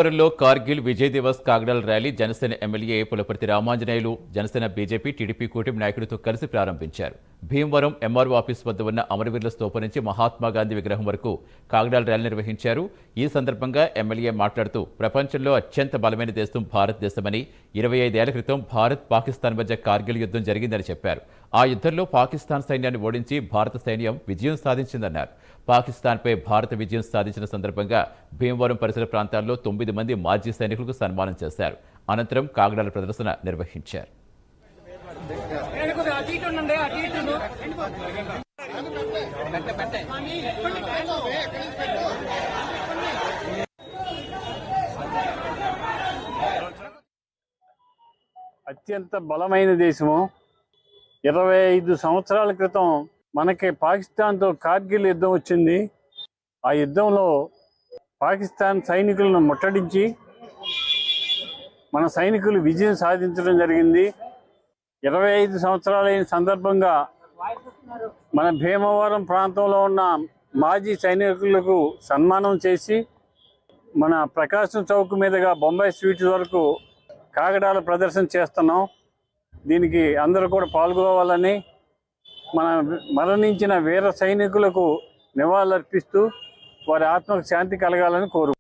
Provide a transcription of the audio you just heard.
లో కార్గిల్ విజయ్ దివస్ కాగడాల rally Janasena MLA Pulaparthi Ramanjaneyulu Janasena BJP TDP కూటమి నాయకులతో కలిసి ప్రారంభించారు. భీమవరం ఎంఆర్ఓ ఆఫీస్ వద్ద ఉన్న అమరవీరుల స్తూపం నుంచి మహాత్మాగాంధీ విగ్రహం వరకు కాగడాల ర్యాలీ నిర్వహించారు. ఈ సందర్భంగా ఎమ్మెల్యే మాట్లాడుతూ ప్రపంచంలో అత్యంత బలమైన దేశం భారతదేశమని, 25 ఏళ్ల క్రితం భారత్ పాకిస్తాన్ మధ్య కార్గిల్ యుద్ధం జరిగిందని చెప్పారు. ఆ యుద్ధంలో పాకిస్తాన్ సైన్యాన్ని ఓడించి భారత సైన్యం విజయం సాధించిందన్నారు. పాకిస్తాన్పై భారత విజయం సాధించిన సందర్భంగా భీమవరం పరిసర ప్రాంతాల్లో 9 మంది మాజీ సైనికులకు సన్మానం చేశారు. అనంతరం కాగడాల ప్రదర్శన నిర్వహించారు. అత్యంత బలమైన దేశము. 25 సంవత్సరాల క్రితం మనకి పాకిస్తాన్తో కార్గిల్ యుద్ధం వచ్చింది. ఆ యుద్ధంలో పాకిస్తాన్ సైనికులను ముట్టడించి మన సైనికులు విజయం సాధించడం జరిగింది. 25 సంవత్సరాలైన సందర్భంగా మన భీమవరం ప్రాంతంలో ఉన్న మాజీ సైనికులకు సన్మానం చేసి మన ప్రకాశం చౌక్ మీదుగా బొంబాయి స్వీట్స్ వరకు కాగడాల ప్రదర్శన చేస్తున్నాం. దీనికి అందరూ కూడా పాల్గొవాలని, మన మరణించిన వీర సైనికులకు నివాళులర్పిస్తూ వారి ఆత్మకు శాంతి కలగాలని కోరు.